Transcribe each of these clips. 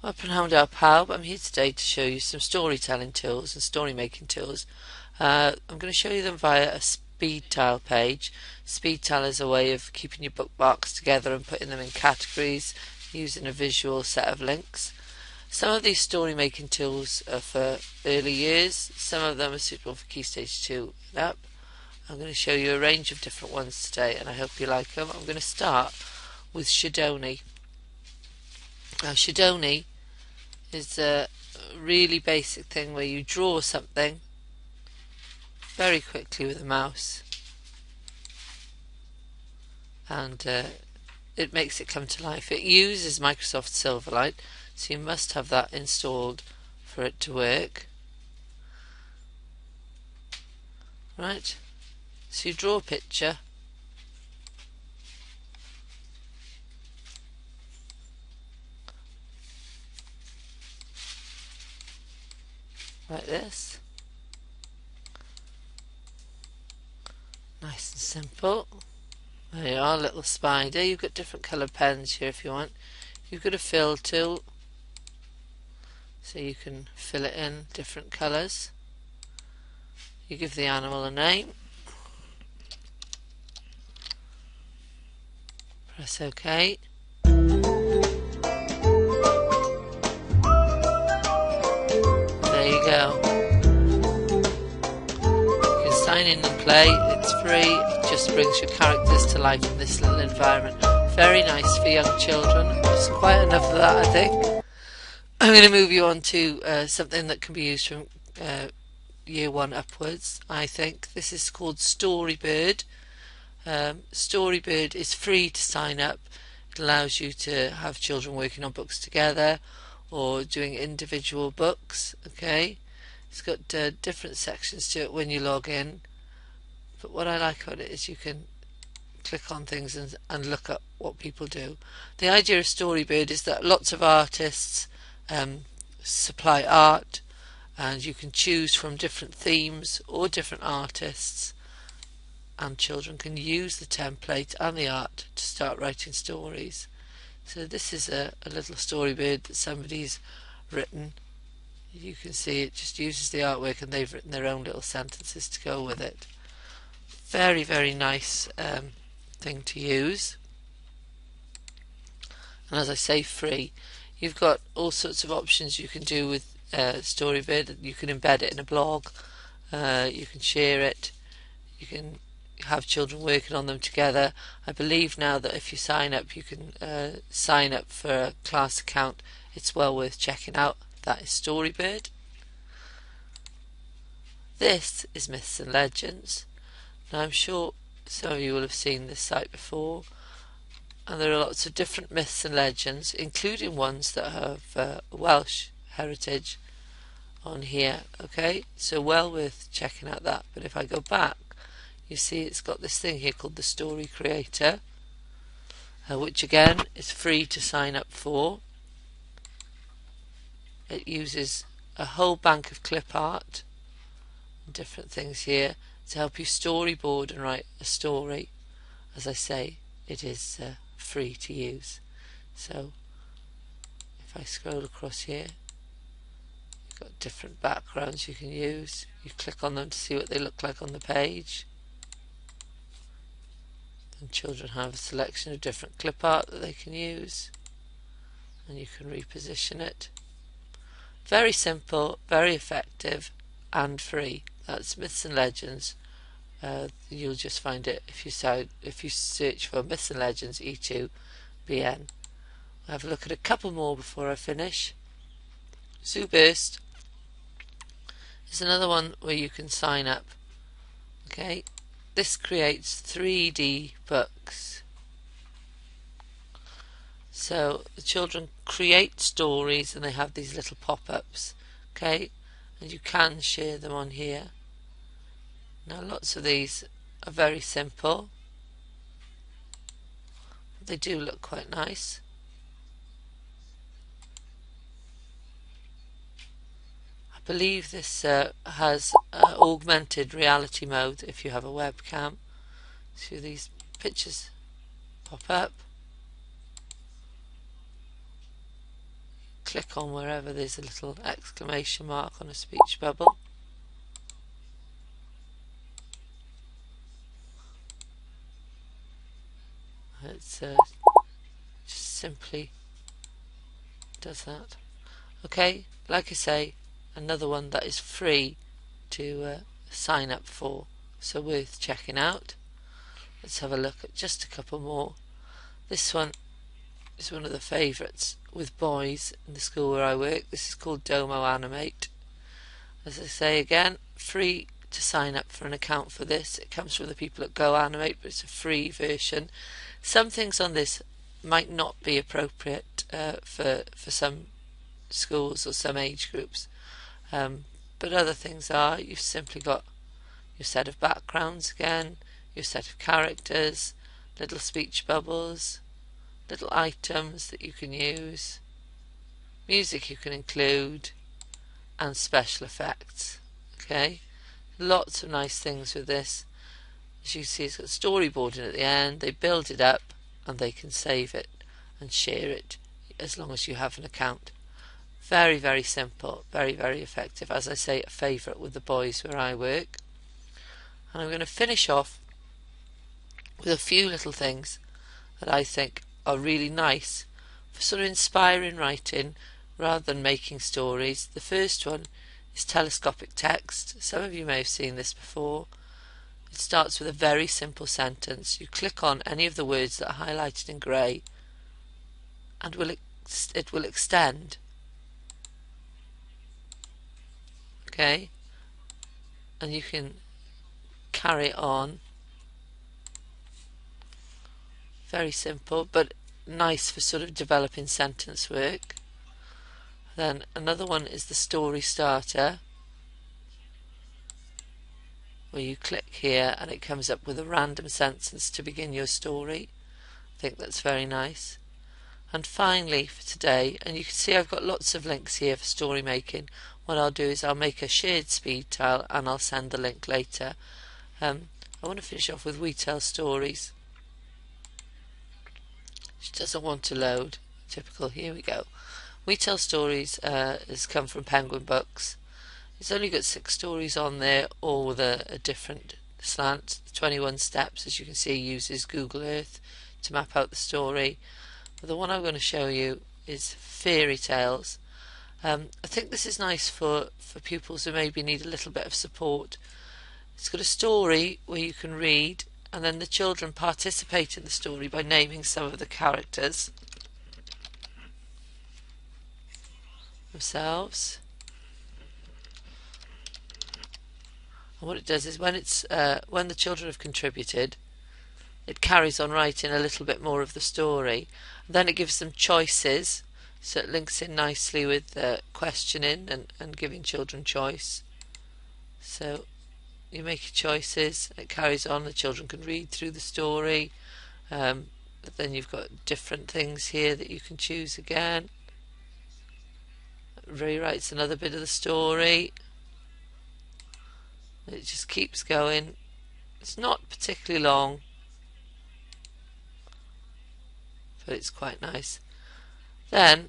Up and Hound Our Pal. I'm here today to show you some storytelling tools and story making tools. I'm going to show you them via a speed tile page. Speed tile is a way of keeping your bookmarks together and putting them in categories using a visual set of links. Some of these story making tools are for early years, some of them are suitable for Key Stage 2 and up. I'm going to show you a range of different ones today and I hope you like them. I'm going to start with Shadowni. Now Shadowni is a really basic thing where you draw something very quickly with a mouse and it makes it come to life. It uses Microsoft Silverlight, so you must have that installed for it to work. Right, so you draw a picture, like this. Nice and simple. There you are, little spider. You've got different coloured pens here if you want. You've got a fill tool, so you can fill it in different colours. You give the animal a name. Press OK. There you go. You can sign in and play. It's free. It just brings your characters to life in this little environment. Very nice for young children. Just quite enough of that, I think. I'm going to move you on to something that can be used from year 1 upwards, I think. This is called Storybird. Storybird is free to sign up. It allows you to have children working on books together or doing individual books. Okay, it's got different sections to it when you log in, but what I like about it is you can click on things and look at what people do. The idea of Storybird is that lots of artists supply art, and you can choose from different themes or different artists, and children can use the template and the art to start writing stories. So this is a little Storybird that somebody's written. You can see it just uses the artwork and they've written their own little sentences to go with it. Very, very nice thing to use, and as I say, free. You've got all sorts of options you can do with Storybird. You can embed it in a blog, you can share it, you can have children working on them together. I believe now that if you sign up, you can sign up for a class account. It's well worth checking out. That is Storybird. This is Myths and Legends. Now I'm sure some of you will have seen this site before, and there are lots of different myths and legends, including ones that have Welsh heritage on here. Okay, so well worth checking out that. But if I go back, you see it's got this thing here called the Story Creator, which again is free to sign up for. It uses a whole bank of clip art and different things here to help you storyboard and write a story. As I say, it is free to use. So if I scroll across here, you've got different backgrounds you can use. You click on them to see what they look like on the page. And children have a selection of different clip art that they can use, and you can reposition it. Very simple, very effective, and free. That's Myths and Legends. You'll just find it if you search for Myths and Legends E2BN. I'll have a look at a couple more before I finish. Zooburst is another one where you can sign up. Okay, this creates 3D books. So the children create stories and they have these little pop-ups. Okay, and you can share them on here. Now lots of these are very simple. They do look quite nice. I believe this has augmented reality mode if you have a webcam. So these pictures pop up. click on wherever there's a little exclamation mark on a speech bubble. It's just simply does that. Okay, like I say, another one that is free to sign up for, so worth checking out. Let's have a look at just a couple more. This one is one of the favourites with boys in the school where I work. This is called Domo Animate. As I say again, free to sign up for an account for this. It comes from the people at Go Animate, but it's a free version. Some things on this might not be appropriate for some schools or some age groups, but other things are. You've simply got your set of backgrounds again, your set of characters, little speech bubbles, little items that you can use, music you can include, and special effects. Okay, lots of nice things with this. As you see, it's got storyboarding at the end. They build it up and they can save it and share it as long as you have an account. Very, very simple, very, very effective. As I say, a favourite with the boys where I work. And I'm going to finish off with a few little things that I think are really nice for sort of inspiring writing rather than making stories. The first one is telescopic text. Some of you may have seen this before. It starts with a very simple sentence. You click on any of the words that are highlighted in grey and it will extend. Okay, and you can carry on. Very simple, but nice for sort of developing sentence work. Then another one is the story starter, where you click here and it comes up with a random sentence to begin your story. I think that's very nice. And finally for today, and you can see I've got lots of links here for story making. What I'll do is I'll make a shared speed tile and I'll send the link later. I want to finish off with We Tell Stories. Which doesn't want to load. Typical. Here we go. We Tell Stories has come from Penguin Books. It's only got 6 stories on there, all with a different slant. 21 steps, as you can see, uses Google Earth to map out the story. But the one I'm going to show you is Fairy Tales. I think this is nice for pupils who maybe need a little bit of support. It's got a story where you can read, and then the children participate in the story by naming some of the characters themselves. And what it does is when the children have contributed, it carries on writing a little bit more of the story. And then it gives them choices, so it links in nicely with questioning and giving children choice. So you make your choices, it carries on, the children can read through the story, but then you've got different things here that you can choose again. It rewrites another bit of the story. It just keeps going. It's not particularly long, but it's quite nice. Then,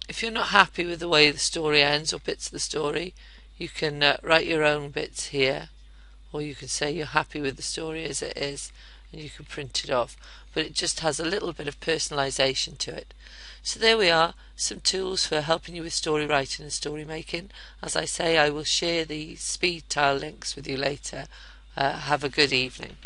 if you're not happy with the way the story ends or bits of the story, you can write your own bits here, or you can say you're happy with the story as it is and you can print it off, but it just has a little bit of personalisation to it. So there we are, some tools for helping you with story writing and story making. As I say, I will share the speed tile links with you later. Have a good evening.